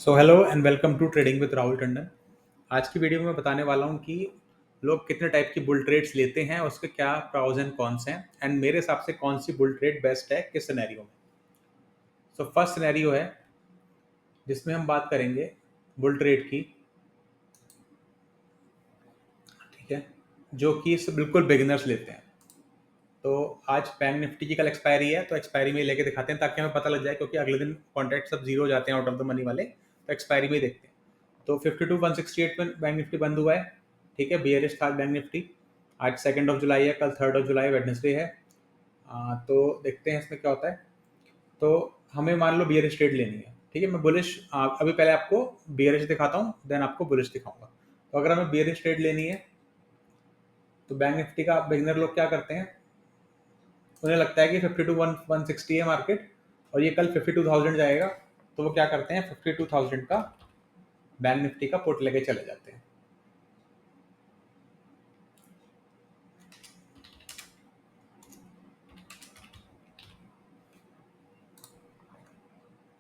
So hello and welcome to trading with Rahul Tandon. आज की video में मैं बताने वाला हूँ कि लोग कितने टाइप की बुल ट्रेड्स लेते हैं, उसके क्या प्राउज एंड कॉन्स हैं, एंड मेरे हिसाब से कौन सी बुल ट्रेड बेस्ट है किस सिनेरियो में। सो फर्स्ट सिनेरियो है जिसमें हम बात करेंगे बुल ट्रेड की, ठीक है, जो कि इस बिल्कुल बिगिनर्स लेते हैं। तो आज बैंक निफ्टी की कल एक्सपायरी है, तो एक्सपायरी में लेके दिखाते हैं ताकि हमें पता लग जाए, क्योंकि अगले दिन कॉन्ट्रैक्ट सब जीरो हो जाते हैं आउट ऑफ द मनी वाले, तो एक्सपायरी में ही देखते हैं। तो 52,168 में बैंक निफ्टी बंद हुआ है, ठीक है, बियरिश था बैंक निफ्टी। आज 2 जुलाई है, कल 3 जुलाई वेडनेसडे है। तो देखते हैं इसमें क्या होता है। तो हमें मान लो बियरिश ट्रेड लेनी है, ठीक है। मैं बुलिश अभी पहले आपको बियरिश दिखाता हूँ, देन आपको बुलिश दिखाऊंगा। तो अगर हमें बियरिश ट्रेड लेनी है तो बैंक निफ्टी का बिगिनर लोग क्या करते हैं, उन्हें लगता है कि 52,160 है मार्केट और ये कल 52,000 जाएगा, तो वो क्या करते हैं 52,000 का बैंक निफ्टी का पुट लेके चले जाते हैं।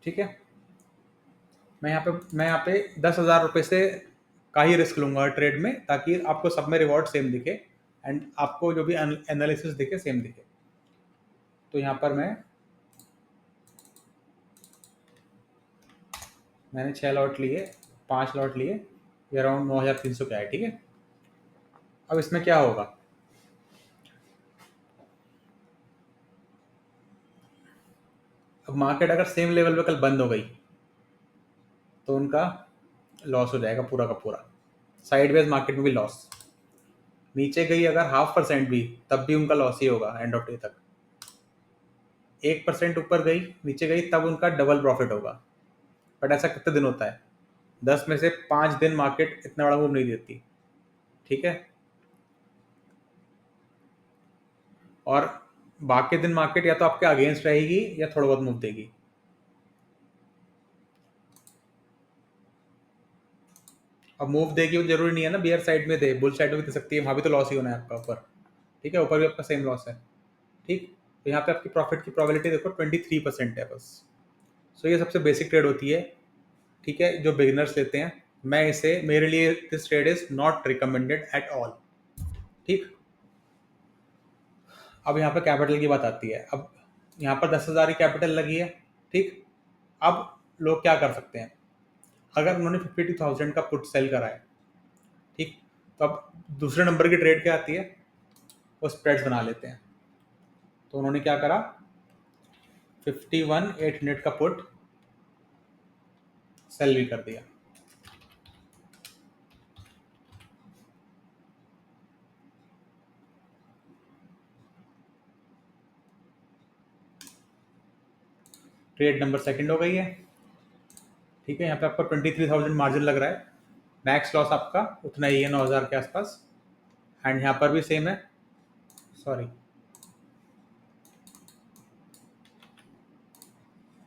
ठीक है, मैं यहाँ पे 10,000 रुपये से का ही रिस्क लूंगा ट्रेड में, ताकि आपको सब में रिवॉर्ड सेम दिखे एंड आपको जो भी एनालिसिस दिखे सेम दिखे। तो यहाँ पर मैंने 6 लॉट लिए, 5 लॉट लिए, ये अराउंड 9,300 का है, ठीक है। अब इसमें क्या होगा, अब मार्केट अगर सेम लेवल पे कल बंद हो गई तो उनका लॉस हो जाएगा पूरा का पूरा, साइडवेज मार्केट में भी लॉस। नीचे गई अगर 0.5% भी, तब भी उनका लॉस ही होगा एंड ऑफ डे तक। 1% ऊपर गई, नीचे गई, तब उनका डबल प्रॉफिट होगा। बट ऐसा कितने दिन होता है, 10 में से 5 दिन मार्केट इतना बड़ा मूव नहीं देती, ठीक है। और बाकी दिन मार्केट या तो आपके अगेंस्ट रहेगी या थोड़ा बहुत मूव देगी। अब मूव देगी वो जरूरी नहीं है ना बियर साइड में दे, बुल साइड में भी दे सकती है, वहां भी तो लॉस ही होना है आपका ऊपर, ठीक है, ऊपर भी आपका सेम लॉस है, ठीक। तो यहाँ पे आपकी प्रॉफिट की प्रोबेबिलिटी देखो 23% है बस। सो ये सबसे बेसिक ट्रेड होती है, ठीक है, जो बिगिनर्स लेते हैं। मैं इसे, मेरे लिए this trade is not recommended at all, ठीक। अब यहाँ पे कैपिटल की बात आती है। अब यहाँ पर 10,000 की कैपिटल लगी है, ठीक। अब लोग क्या कर सकते हैं, अगर उन्होंने 52,000 का पुट सेल करा है, ठीक, तो अब दूसरे नंबर की ट्रेड क्या आती है, वो स्प्रेड्स बना लेते हैं। तो उन्होंने क्या करा, 51,800 का पुट सेल भी कर दिया। ट्रेड नंबर सेकंड हो गई है, ठीक है। यहाँ पे आपका 23,000 मार्जिन लग रहा है, मैक्स लॉस आपका उतना ही है 9,000 के आसपास, एंड यहाँ पर भी सेम है, सॉरी,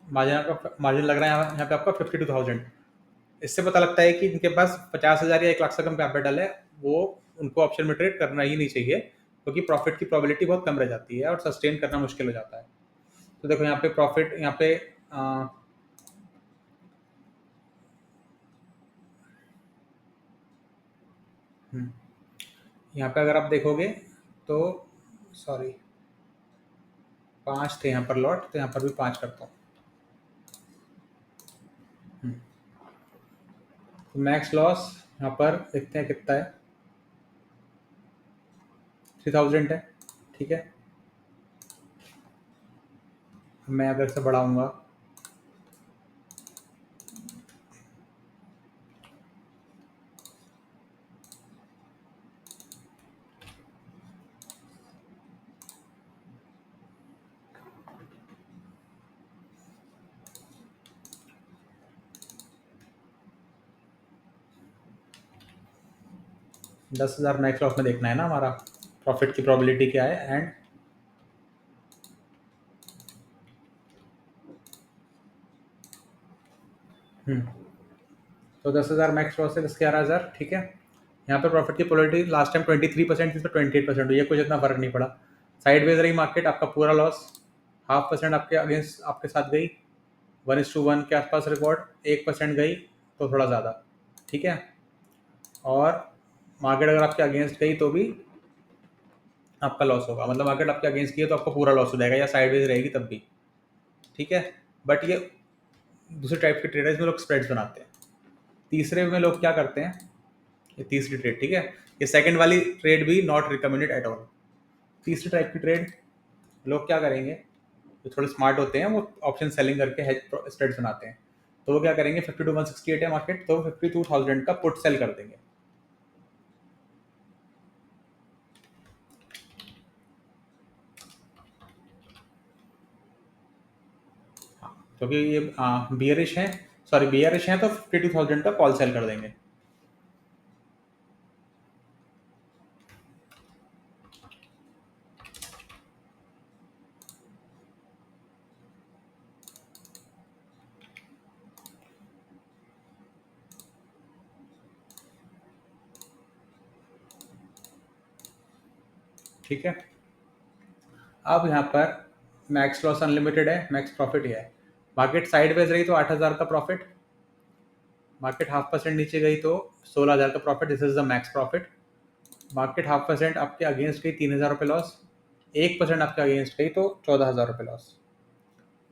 मार्जिन लग रहा है यहाँ पे आपका 52,000। इससे पता लगता है कि इनके पास 50,000 या 1 लाख से कम कैपिटल है, वो उनको ऑप्शन में ट्रेड करना ही नहीं चाहिए, क्योंकि प्रॉफिट की प्रोबेबिलिटी बहुत कम रह जाती है और सस्टेन करना मुश्किल हो जाता है। तो देखो यहाँ पे प्रॉफिट, यहाँ पे यहाँ पे अगर आप देखोगे तो, सॉरी, 5 थे यहाँ पर लॉट, तो यहाँ पर भी 5 करता हूँ। तो मैक्स लॉस यहाँ पर देखते हैं कितना है, 3,000 है, ठीक है। मैं अगर से बढ़ाऊंगा, दस हजार मैक्स लॉस में देखना है ना हमारा, प्रॉफिट की प्रोबेबिलिटी क्या है, एंड तो 10,000 मैक्स लॉस है, 11,000, ठीक है। यहाँ पे प्रॉफिट की प्रोबेबिलिटी लास्ट टाइम 23% थी, तो 28% हुई है, कुछ इतना फर्क नहीं पड़ा। साइड वेज रही मार्केट, आपका पूरा लॉस, 0.5% आपके अगेंस्ट आपके साथ गई, 1:1 के आसपास रिकॉर्ड, 1% गई तो थोड़ा ज़्यादा, ठीक है। और मार्केट अगर आपके अगेंस्ट गई तो भी आपका लॉस होगा, मतलब मार्केट आपके अगेंस्ट की है तो आपका पूरा लॉस हो जाएगा या साइडवेज रहेगी तब भी, ठीक है। बट ये दूसरे टाइप के ट्रेडर्स में लोग स्प्रेड्स बनाते हैं। तीसरे में लोग क्या करते हैं, ये तीसरी ट्रेड, ठीक है, ये सेकंड वाली ट्रेड भी नॉट रिकमेंडेड एट ऑल। तीसरी टाइप की ट्रेड लोग क्या करेंगे, जो थोड़े स्मार्ट होते हैं वो ऑप्शन सेलिंग करके हेज स्प्रेड्स बनाते हैं। तो वो क्या करेंगे, 52,168 है मार्केट, तो 52,000 का पुट सेल कर देंगे। क्योंकि ये बियरिश है, सॉरी बियरिश है, तो 52,000 का कॉल सेल कर देंगे। ठीक है, अब यहाँ पर मैक्स लॉस अनलिमिटेड है, मैक्स प्रॉफिट ही है। मार्केट साइडवेज रही तो 8,000 का प्रॉफिट, मार्केट 0.5% नीचे गई तो 16,000 का profit, this is the max profit. Market 0.5% आपके अगेंस्ट गई, 3,000 रुपये लॉस, 1% आपके अगेंस्ट गई तो 14,000 रुपये लॉस,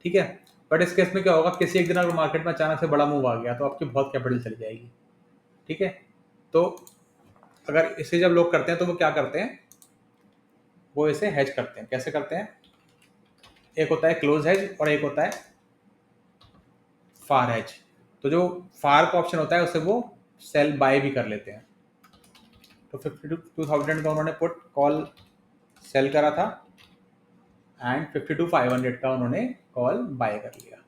ठीक है। बट इस केस में क्या होगा, किसी एक दिन अगर मार्केट में अचानक से बड़ा मूव आ गया तो आपकी बहुत कैपिटल चली जाएगी, ठीक है। तो अगर इसे जब लोग करते हैं तो वो क्या करते हैं, वो इसे हेज करते हैं। कैसे करते हैं, एक होता है क्लोज हेज और एक होता है फार हेज। तो जो फार का ऑप्शन होता है उसे वो सेल बाय भी कर लेते हैं। तो 52,000 का उन्होंने पुट कॉल सेल करा था एंड 52,500 का उन्होंने कॉल बाय कर लिया।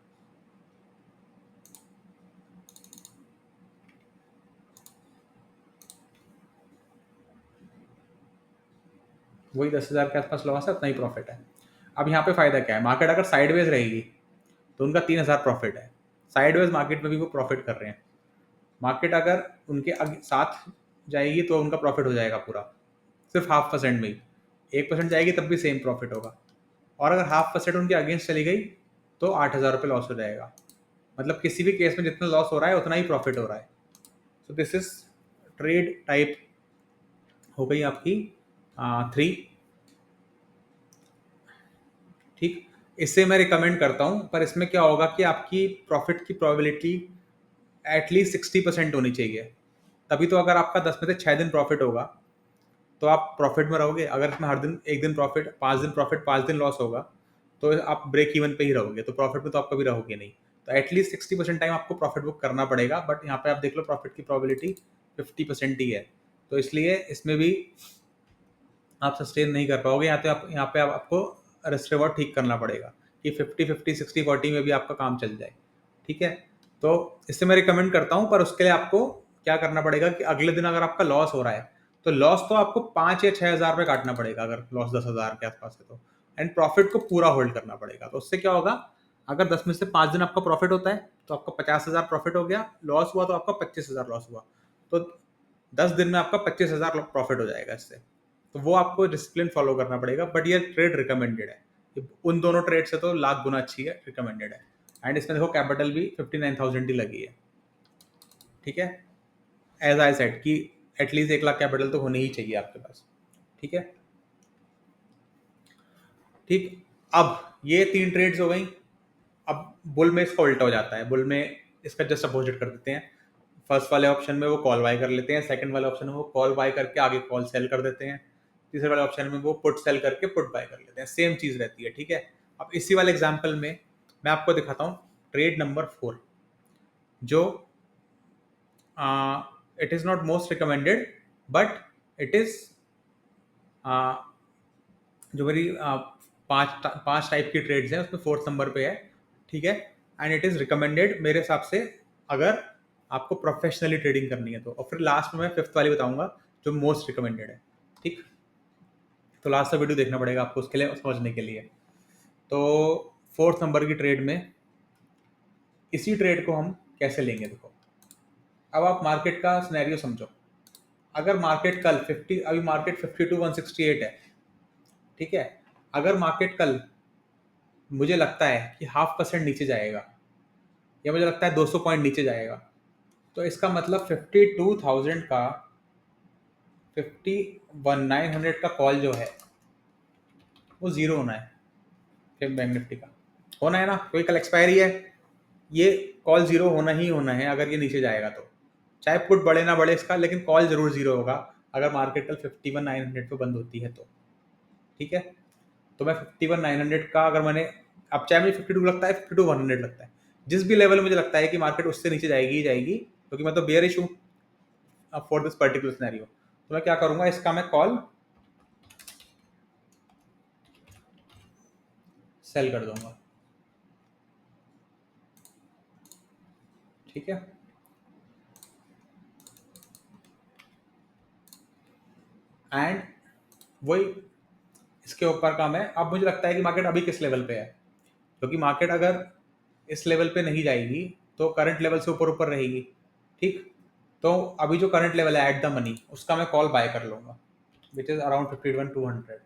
वही 10,000 के आसपास लॉस है, उतना ही प्रॉफिट है। अब यहाँ पे फायदा क्या है, मार्केट अगर साइडवेज रहेगी तो उनका 3,000 प्रॉफिट है, साइडवेज मार्केट में भी वो प्रॉफिट कर रहे हैं। मार्केट अगर उनके साथ जाएगी तो उनका प्रॉफिट हो जाएगा पूरा, सिर्फ 0.5% में ही। 1% जाएगी तब भी सेम प्रॉफिट होगा। और अगर 0.5% उनके अगेंस्ट चली गई तो 8,000 रुपये लॉस हो जाएगा। मतलब किसी भी केस में जितना लॉस हो रहा है उतना ही प्रॉफिट हो रहा है। So this is trade type हो गई आपकी 3, ठीक। इससे मैं रिकमेंड करता हूँ, पर इसमें क्या होगा कि आपकी प्रॉफिट की प्रोबेबिलिटी एटलीस्ट 60% होनी चाहिए। तभी तो अगर आपका 10 में से 6 दिन प्रॉफिट होगा तो आप प्रॉफिट में रहोगे। अगर इसमें हर दिन एक दिन प्रॉफिट, 5 दिन प्रॉफिट, 5 दिन लॉस होगा तो आप ब्रेक इवन पे ही रहोगे, तो प्रॉफिट में तो आप कभी रहोगे नहीं। तो एटलीस्ट 60% टाइम आपको प्रॉफिट बुक करना पड़ेगा। बट यहाँ पे आप देख लो प्रॉफिट की प्रोबेबिलिटी 50% ही है, तो इसलिए इसमें भी आप सस्टेन नहीं कर पाओगे। यहाँ पे आपको रिस्क रिवॉर्ड ठीक करना पड़ेगा कि 50-50, 60-40 में भी आपका काम चल जाए, ठीक है। तो इससे मैं रिकमेंड करता हूँ, पर उसके लिए आपको क्या करना पड़ेगा कि अगले दिन अगर आपका लॉस हो रहा है तो लॉस तो आपको 5 या 6,000 रुपये काटना पड़ेगा, अगर लॉस 10,000 के आसपास है तो। एंड प्रॉफिट को पूरा होल्ड करना पड़ेगा। तो उससे क्या होगा, अगर 10 में से 5 दिन आपका प्रॉफिट होता है तो आपका 50,000 प्रॉफिट हो गया, लॉस हुआ तो आपका 25,000 लॉस हुआ, तो 10 दिन में आपका 25,000 प्रॉफिट हो जाएगा इससे। तो वो आपको डिसिप्लिन फॉलो करना पड़ेगा। बट ये ट्रेड रिकमेंडेड है, उन दोनों ट्रेड से तो लाख गुना अच्छी है, रिकमेंडेड है। एंड इसमें देखो कैपिटल भी 59,000 ही लगी है, ठीक है। एज आई सेड कि एटलीस्ट 1 लाख कैपिटल तो होनी ही चाहिए आपके पास, ठीक है। ठीक, अब ये 3 ट्रेड्स हो गई। अब बुल में इसका उल्टा हो जाता है, बुल में इसका जस्ट अपोजिट कर देते हैं। फर्स्ट वाले ऑप्शन में वो कॉल बाय कर लेते हैं, सेकंड वाले ऑप्शन में वो कॉल बाय करके आगे कॉल सेल कर देते हैं, तीसरे वाले ऑप्शन में वो पुट सेल करके पुट बाय कर लेते हैं। सेम चीज रहती है, ठीक है। अब इसी वाले एग्जांपल में मैं आपको दिखाता हूँ ट्रेड नंबर 4, जो it is not most recommended, but it is जो मेरी पांच टाइप की ट्रेड्स हैं उसमें 4th नंबर पे है, ठीक है। एंड इट इज रिकमेंडेड मेरे हिसाब से अगर आपको प्रोफेशनली ट्रेडिंग करनी है तो। और फिर लास्ट में मैं 5th वाली बताऊंगा जो मोस्ट रिकमेंडेड है, ठीक। तो लास्ट का वीडियो देखना पड़ेगा आपको उसके लिए, समझने के लिए। तो 4th नंबर की ट्रेड में इसी ट्रेड को हम कैसे लेंगे, देखो। अब आप मार्केट का सिनेरियो समझो। अगर मार्केट कल 50, अभी मार्केट 52,168 है, ठीक है। अगर मार्केट कल मुझे लगता है कि 0.5% नीचे जाएगा, ये मुझे लगता है 200 पॉइंट नीचे जाएगा। तो इसका मतलब 52,000 का 51,900 का कॉल जो है वो जीरो होना है फिर बैंक निफ्टी का, होना है ना, कोई कल एक्सपायरी है, ये कॉल जीरो होना ही होना है अगर ये नीचे जाएगा तो, चाहे पुट बढ़े ना बढ़े इसका, लेकिन कॉल जरूर जीरो होगा अगर मार्केट कल 51,900 पे बंद होती है तो। ठीक है, तो मैं 51,900 का अगर मैंने, अब चाहे मुझे 52 लगता है 52,100 लगता है, जिस भी लेवल मुझे लगता है कि मार्केट उससे नीचे जाएगी ही जाएगी, क्योंकि मैं तो बेयरिश हूँ फॉर दिस पर्टिकुलर सिनेरियो, तो मैं क्या करूंगा, इसका मैं कॉल सेल कर दूंगा। ठीक है, एंड वही इसके ऊपर का मैं, अब मुझे लगता है कि मार्केट अभी किस लेवल पे है, क्योंकि मार्केट अगर इस लेवल पे नहीं जाएगी तो करंट लेवल से ऊपर ऊपर रहेगी। ठीक, तो अभी जो करंट लेवल है एट द मनी, उसका मैं कॉल बाय कर लूंगा, विच इज अराउंड 51,200,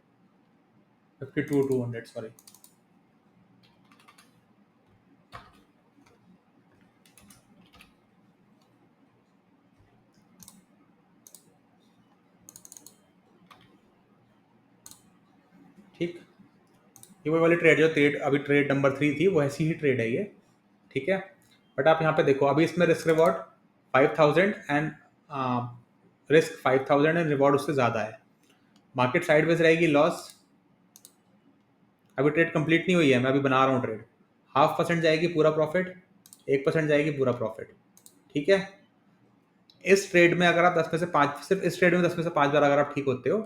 52,200 सॉरी। ठीक, ये वो वाली ट्रेड जो ट्रेड अभी ट्रेड नंबर 3 थी वो ऐसी ही ट्रेड है ये। ठीक है, बट आप यहाँ पे देखो अभी इसमें risk reward 5,000 and risk 5,000 and reward उससे ज़्यादा है, मार्केट साइडवेज रहेगी, लॉस, अभी ट्रेड कंप्लीट नहीं हुई है, मैं अभी बना रहा हूँ ट्रेड, 0.5% जाएगी पूरा प्रॉफिट, 1% जाएगी पूरा प्रॉफिट। ठीक है, इस ट्रेड में अगर आप 10 में से 5, सिर्फ इस ट्रेड में 10 में से 5 बार अगर आप ठीक होते हो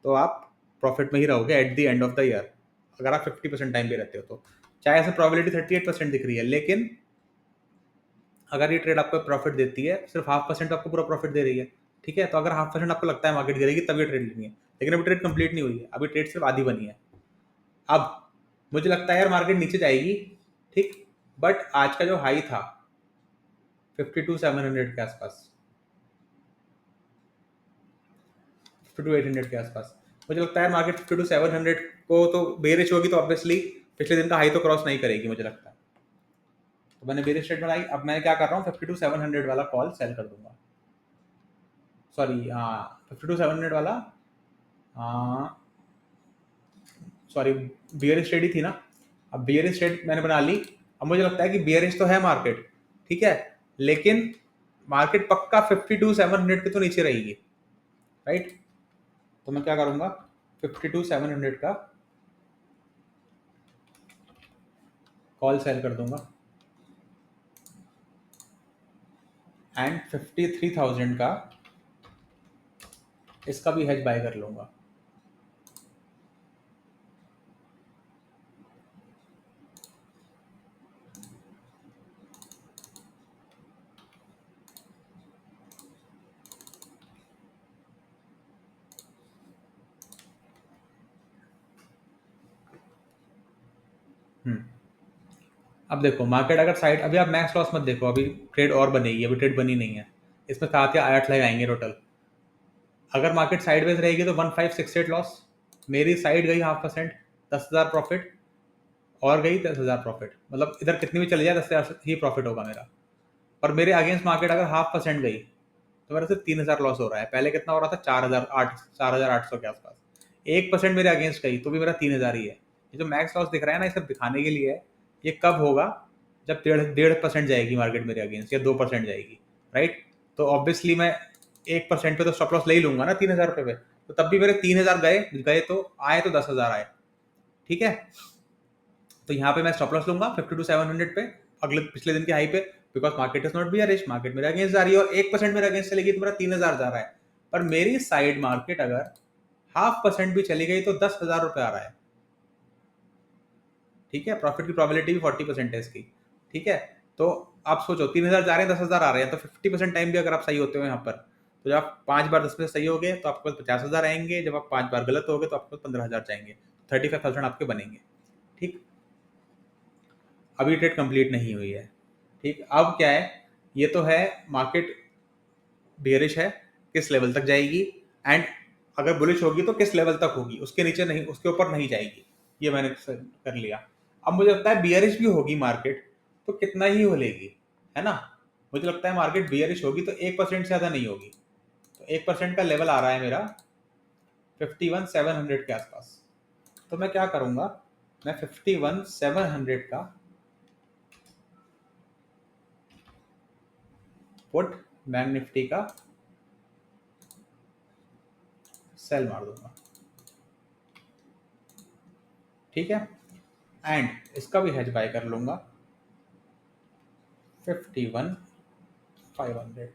तो आप प्रॉफिट में ही रहोगे at the end of the year, अगर आप 50% टाइम पे रहते हो तो, चाहे ऐसे प्रोबेबिलिटी 38% दिख रही है, लेकिन अगर ये ट्रेड आपको प्रॉफिट देती है, सिर्फ 0.5% आपको पूरा प्रॉफिट दे रही है। ठीक है, तो अगर 0.5% आपको लगता है मार्केट गिरेगी तब ये ट्रेड लेनी है, लेकिन अभी ट्रेड कंप्लीट नहीं हुई है, अभी ट्रेड सिर्फ आधी बनी है। अब मुझे लगता है यार मार्केट नीचे जाएगी, ठीक, बट आज का जो हाई था 52,700 के आसपास, 52,800 के आसपास, मुझे लगता है मार्केट 52,700 को तो बेरिश होगी तो ऑब्वियसली पिछले दिन का हाई तो क्रॉस नहीं करेगी मुझे लगता है, तो मैंने बेरिश ट्रेड बनाई, अब मैं क्या कर रहा हूँ 52,700 वाला कॉल सेल कर दूंगा, सॉरी हाँ 52,700 वाला, सॉरी बियरिश ट्रेड ही थी ना, अब बियरिश ट्रेड मैंने बना ली, अब मुझे लगता है कि बियरिश तो है मार्केट, ठीक है, लेकिन मार्केट पक्का 52,700 के तो नीचे रहेगी, राइट, तो मैं क्या करूंगा 52,700 का कॉल सेल कर दूंगा एंड 53,000 का इसका भी हेज बाय कर लूंगा। अब देखो मार्केट अगर साइड, अभी आप मैक्स लॉस मत देखो, अभी ट्रेड और बनेगी, अभी ट्रेड बनी नहीं है, इसमें 7 या 8 लगाएंगे टोटल, अगर मार्केट साइडवेज रहेगी तो 1568 लॉस, मेरी साइड गई 0.5%, 10,000 प्रॉफिट, और गई 10,000 प्रॉफिट, मतलब इधर कितनी भी चली जाए 10,000 ही प्रॉफिट होगा मेरा, पर मेरे अगेंस्ट मार्केट अगर 0.5% गई तो मेरा सिर्फ 3,000 लॉस हो रहा है, पहले कितना हो रहा था 4,800 के आसपास, 1% मेरे अगेंस्ट गई तो भी मेरा 3,000 ही है। ये जो मैक्स लॉस दिख रहा है ना, ये सब दिखाने के लिए है, ये कब होगा जब 1.5% जाएगी मार्केट मेरे अगेंस्ट या 2% जाएगी, राइट, तो ऑब्वियसली मैं 1% पे तो स्टॉप लॉस ले ही लूंगा ना 3,000 रुपये पे, तो तब भी मेरे 3,000 गए गए तो आए तो 10,000 आए। ठीक है, तो यहाँ पे मैं स्टॉप लॉस लूंगा 52,700 पे, अगले पिछले दिन के हाई पे, because market is not bearish, market मेरे अगेंस्ट जा रही है और 1% मेरे अगेंस्ट चलेगी तो मेरा 3,000 जा रहा है, पर मेरी साइड मार्केट अगर 0.5% भी चली गई तो 10,000 रुपये आ रहा है। ठीक है, प्रॉफिट की प्रोबेबिलिटी भी 40% है इसकी। ठीक है, तो आप सोचो 3,000 जा रहे हैं 10,000 आ रहे हैं, तो 50% टाइम भी अगर आप सही होते हो यहाँ पर, तो जब आप 5 बार 10 में सही हो गए तो आपके पास 50,000 आएंगे, जब आप 5 बार गलत हो गए तो आपके पास 15,000 जाएंगे, 35,000 आपके बनेंगे। ठीक, अभी ट्रेड कंप्लीट नहीं हुई है। ठीक, अब क्या है, ये तो है मार्केट बेयरिश है, किस लेवल तक जाएगी, एंड अगर बुलिश होगी तो किस लेवल तक होगी, उसके नीचे नहीं, उसके ऊपर नहीं जाएगी, ये मैंने कर लिया। अब मुझे लगता है बियरिश भी होगी मार्केट, तो कितना ही हो लेगी, है ना। मुझे लगता है मार्केट बियरिश होगी तो 1% से ज़्यादा नहीं होगी। तो 1% का लेवल आ रहा है मेरा 51,700 के आसपास। तो मैं क्या करूंगा, मैं 51,700 का पुट बैंक निफ्टी का सेल मार दूंगा, ठीक है। एंड इसका भी हेज बाय कर लूंगा 51,500।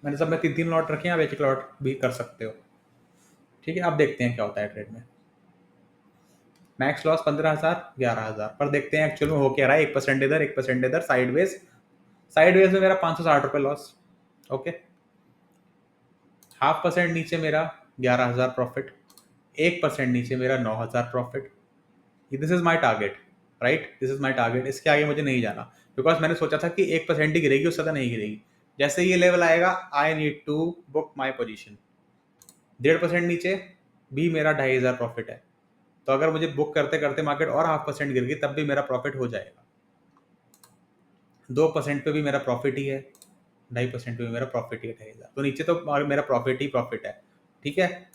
मैंने सब में 3-3 लॉट रखे हैं, आप एक एक लॉट भी कर सकते हो, ठीक है। अब देखते हैं क्या होता है ट्रेड में। मैक्स लॉस 15,000 11,000 पर देखते हैं एक्चुअल में हो क्या रहा है। 1% इधर 1% इधर, साइडवेज में मेरा 560 रुपये लॉस, ओके। 0.5% नीचे मेरा 11,000 प्रॉफिट, 1% नीचे मेरा 9,000 profit. This is my target, right, this is my target. इसके आगे मुझे नहीं जाना, बिकॉज मैंने सोचा था कि 1% ही गिरेगी, उससे ज़्यादा नहीं गिरेगी। जैसे ये लेवल आएगा I need to book my position. 1.5% नीचे भी मेरा 2,500 प्रॉफिट है। तो अगर मुझे बुक करते करते मार्केट और 0.5% गिर गई तब भी मेरा प्रॉफिट हो जाएगा। 2% पे भी मेरा प्रॉफिट ही है, 2.5% पे भी मेरा प्रॉफिट ही है 2,500। तो नीचे तो मेरा प्रॉफिट ही प्रॉफिट है, ठीक है।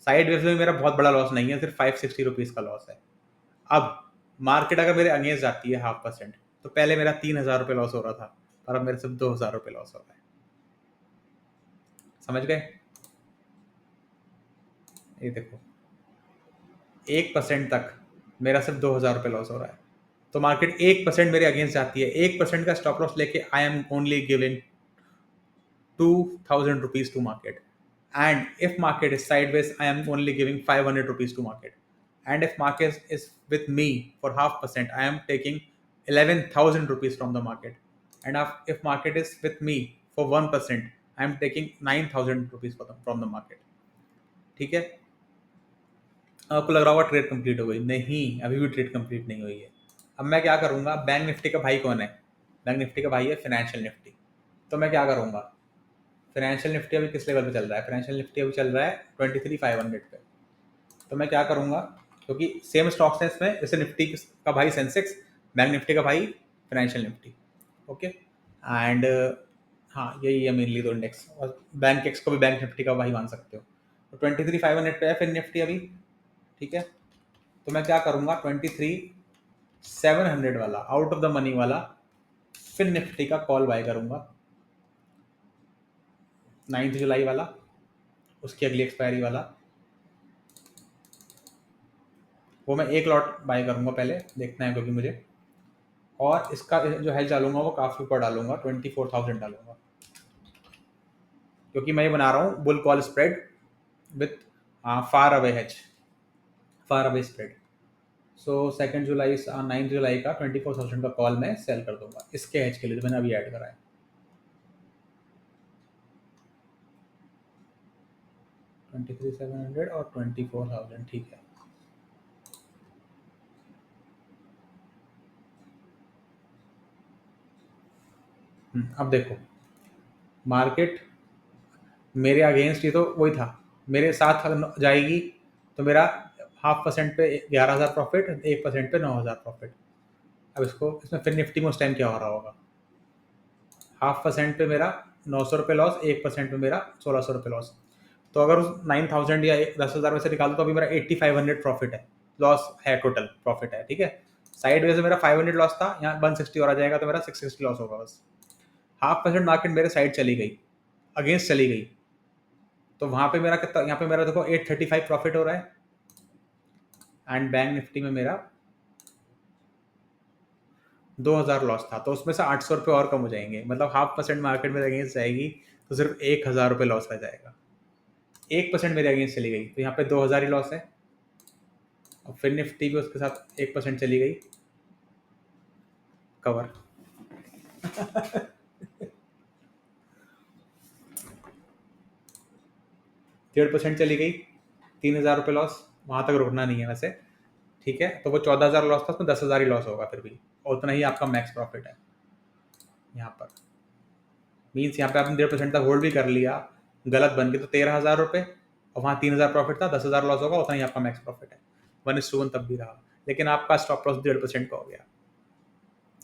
साइड वेज में मेरा बहुत बड़ा लॉस नहीं है, सिर्फ 560 रुपीज़ का लॉस है। अब मार्केट अगर मेरे अगेंस्ट जाती है 0.5%, तो पहले मेरा 3,000 रुपये लॉस हो रहा था और अब मेरे सिर्फ 2,000 रुपये लॉस हो रहा है। समझ गए? ये देखो 1% तक मेरा सिर्फ 2,000 रुपये लॉस हो रहा है। तो मार्केट 1% मेरे अगेंस्ट जाती है, 1% का स्टॉप लॉस लेके I am only giving 2,000 rupees to market. And if market is sideways, I am only giving 500 rupees to market. And if market is with me for 0.5%, I am taking 11,000 rupees from the market. And if market is with me for 1%, I am taking 9,000 rupees from the market. ठीक है। आपको लग रहा होगा trade complete हो गई, नहीं, अभी भी ट्रेड कंप्लीट नहीं हुई है। अब मैं क्या करूंगा, बैंक निफ्टी का भाई कौन है? बैंक निफ्टी का भाई है फाइनेंशियल निफ्टी। तो मैं क्या करूंगा, फाइनेंशियल निफ्टी अभी किस लेवल पे चल रहा है? फाइनेंशियल निफ्टी अभी चल रहा है 23,500 पे। तो मैं क्या करूंगा, क्योंकि सेम स्टॉक्स हैं इसमें, जैसे निफ्टी का भाई सेंसेक्स, बैंक निफ्टी का भाई फाइनेंशियल निफ्टी, ओके। एंड हाँ, यही है मेनली दो इंडेक्स, और बैंक एक्स को भी बैंक निफ्टी का भाई मान सकते हो। तो 23,500 पे है फिर निफ्टी अभी, ठीक है। तो मैं क्या करूंगा, 23,700 वाला आउट ऑफ द मनी वाला फिर निफ्टी का कॉल बाय करूंगा, 9 जुलाई वाला, उसकी अगली एक्सपायरी वाला। वो मैं एक लॉट बाय करूंगा, पहले देखना है क्योंकि मुझे। और इसका जो हेज डालूंगा वो काफ़ी ऊपर डालूंगा, 24,000 डालूंगा, क्योंकि मैं ये बना रहा हूँ bull call spread with far away hedge, far away spread. So 2 जुलाई 9 जुलाई का 24,000 का कॉल मैं सेल कर दूंगा इसके हेज के लिए जो मैंने अभी ऐड करा है। 23,700 और 24,000, ठीक है। अब देखो मार्केट मेरे अगेंस्ट, ये तो वही था, मेरे साथ जाएगी तो मेरा 0.5% पे 11,000 प्रॉफिट, 1% पे 9,000 प्रॉफिट। अब इसमें फिर निफ्टी में उस टाइम क्या हो रहा होगा, 0.5% पे मेरा 900 रुपये लॉस, 1% पे मेरा 1,600 रुपये लॉस। तो अगर उस 9,000 या 10,000 में से निकालो तो अभी मेरा 8,500 प्रॉफिट है, लॉस है, टोटल प्रॉफिट है, ठीक है। साइड वे से मेरा 500 लॉस था, यहाँ 160 और आ जाएगा तो मेरा 660 लॉस होगा बस। 0.5% मार्केट मेरे साइड चली गई, अगेंस्ट चली गई, तो वहाँ पे मेरा कितना, यहाँ पे मेरा देखो 835 प्रॉफिट हो रहा है। एंड बैंक निफ्टी में मेरा 2,000 लॉस था, तो उसमें से 800 रुपये और कम हो जाएंगे, मतलब 0.5% मार्केट मेरे अगेंस्ट जाएगी तो सिर्फ 1,000 रुपये लॉस रह जाएगा। 1% मेरे अगेंस्ट चली गई तो यहाँ पे 2,000 ही लॉस है। और फिर निफ्टी भी उसके साथ 1% चली गई, कवर। 1.5% चली गई, 3,000 रुपये लॉस, वहाँ तक रुकना नहीं है वैसे, ठीक है। तो वो 14,000 लॉस था, उसमें 10,000 ही लॉस होगा फिर भी, और उतना ही आपका मैक्स प्रॉफिट है यहाँ पर। मीन्स यहाँ पे आपने 1.5% तक होल्ड भी कर लिया, गलत बन गए तो 13,000 रुपये, और वहाँ 3000 प्रॉफिट था, 10,000 लॉस होगा, उतना ही आपका मैक्स प्रॉफिट है। 1:1 तब भी रहा, लेकिन आपका स्टॉप लॉस 1.5% का हो गया।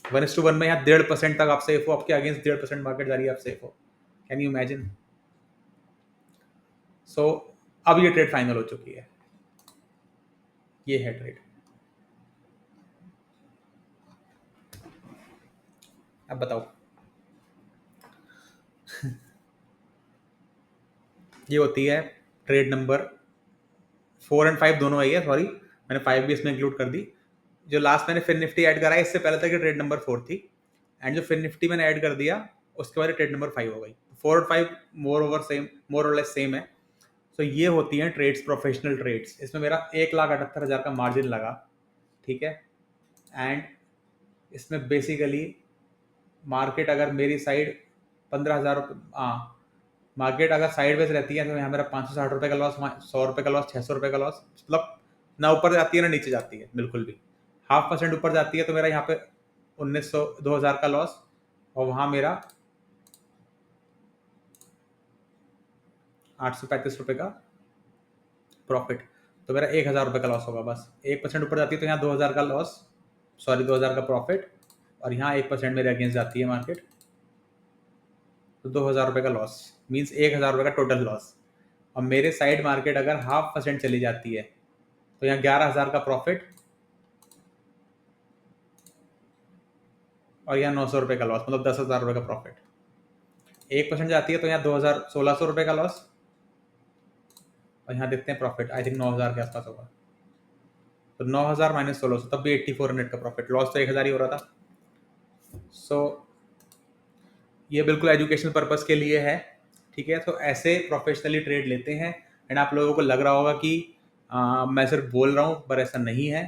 1:1 में यहाँ 1.5% तक आप सेफ हो, आपके अगेंस्ट 1.5% मार्केट जा रही है, आप सेफ हो। Can you imagine? सो अब ये ट्रेड फाइनल हो चुकी है, ये है ट्रेड। अब बताओ ये होती है ट्रेड नंबर 4 और 5 दोनों आई है, सॉरी मैंने 5 भी इसमें इंक्लूड कर दी। जो लास्ट मैंने फिर निफ्टी ऐड करा है, इससे पहले तक ट्रेड नंबर 4 थी, एंड जो फिर निफ्टी मैंने ऐड कर दिया उसके बाद ट्रेड नंबर 5 हो गई। 4 और 5 मोर और लेस सेम है। तो ये होती हैं ट्रेड्स, प्रोफेशनल ट्रेड्स। इसमें मेरा 1,78,000 का मार्जिन लगा, ठीक है। एंड इसमें बेसिकली मार्केट अगर मेरी साइड 15,000 हाँ, मार्केट अगर साइडवेज रहती है तो यहाँ मेरा 560 रुपये का लॉस, 100 रुपये का लॉस, 600 रुपये का लॉस, मतलब ना ऊपर जाती है ना नीचे जाती है, बिल्कुल भी। 0.5% ऊपर जाती है तो मेरा यहाँ पे 1900 2000 का लॉस, और वहाँ मेरा 835 रुपये का प्रॉफिट। तो मेरा 1,000 रुपये का लॉस होगा बस। 1% ऊपर जाती है तो यहाँ 2,000 का लॉस, सॉरी 2,000 का प्रॉफिट, और यहाँ 1% मेरे अगेंस्ट जाती है मार्केट, तो 2,000 रुपये का लॉस, मीन्स 1,000 रुपये का टोटल लॉस। और मेरे साइड मार्केट अगर 0.5% चली जाती है तो यहाँ 11,000 का प्रॉफिट, और यहाँ 900 रुपये का लॉस, मतलब 10,000 रुपये का प्रॉफिट। 1% जाती है तो यहाँ 2,1600 रुपये का लॉस, और यहाँ देखते हैं प्रॉफिट, आई थिंक 9,000 के आसपास होगा। तो 9,000 माइनस 1,600, तब भी 8,400 का प्रॉफिट। लॉस तो 1,000 ही हो रहा था। सो ये बिल्कुल एजुकेशनल पर्पस के लिए है, ठीक है। तो ऐसे प्रोफेशनली ट्रेड लेते हैं। एंड आप लोगों को लग रहा होगा कि मैं सिर्फ बोल रहा हूँ, पर ऐसा नहीं है।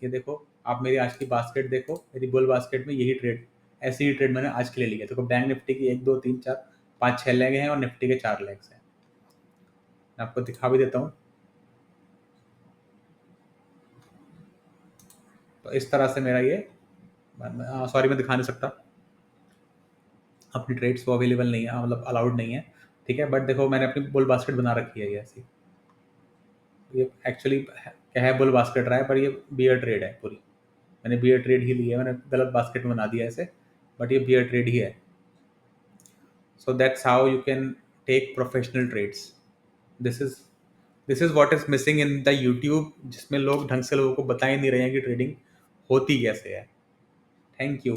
कि देखो आप मेरी आज की बास्केट देखो, मेरी बुल बास्केट में यही ट्रेड, ऐसी ही ट्रेड मैंने आज के लिए ली है। देखो बैंक निफ्टी की 1 2 3 4 5 6 लेग हैं और निफ्टी के 4 लेग्स हैं। मैं आपको दिखा भी देता हूँ। तो इस तरह से मेरा ये, सॉरी मैं दिखा नहीं सकता, अपनी ट्रेड्स वो अवेलेबल नहीं है, मतलब अलाउड नहीं है, ठीक है। बट देखो मैंने अपनी बुल बास्केट बना रखी है ये ऐसी। ये एक्चुअली क्या है, बुल बास्केट रहा है, पर ये बियर ट्रेड है पूरी। मैंने बियर ट्रेड ही ली है, मैंने गलत बास्केट में बना दिया ऐसे, बट ये बियर ट्रेड ही है। So that's how you can take professional trades. This is this is what is missing in the YouTube, जिसमें लोग ढंग से लोगों को बता ही नहीं रहे हैं कि ट्रेडिंग होती कैसे है। Thank you,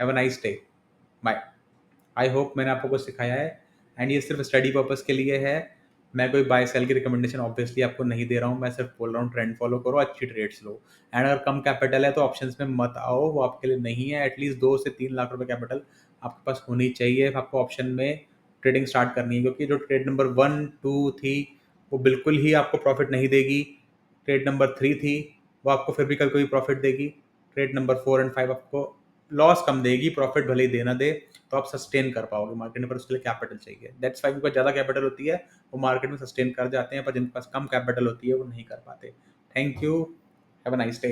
have a nice day, bye. I hope मैंने आपको कुछ सिखाया है। एंड ये सिर्फ स्टडी पर्पस के लिए है। मैं कोई बाय सेल की रिकमेंडेशन ऑब्वियसली आपको नहीं दे रहा हूँ। मैं सिर्फ बोल रहा हूँ ट्रेंड फॉलो करो, अच्छी ट्रेड्स लो। एंड अगर कम कैपिटल है तो ऑप्शंस में मत आओ, वो आपके लिए नहीं है। एटलीस्ट 2 से 3 लाख रुपए कैपिटल आपके पास होनी चाहिए आपको ऑप्शन में ट्रेडिंग स्टार्ट करनी है। क्योंकि जो ट्रेड नंबर 1 2 थी वो बिल्कुल ही आपको प्रॉफिट नहीं देगी। ट्रेड नंबर 3 थी वो आपको फिर भी कभी कभी प्रॉफिट देगी। ट्रेड नंबर 4 एंड 5 आपको लॉस कम देगी, प्रॉफिट भले ही देना दे। तो आप सस्टेन कर पाओगे मार्केट में, पर उसके लिए कैपिटल चाहिए। दैट्स वाई जिनके पास ज़्यादा कैपिटल होती है वो मार्केट में सस्टेन कर जाते हैं, पर जिनके पास कम कैपिटल होती है वो नहीं कर पाते। Thank you, have a nice day.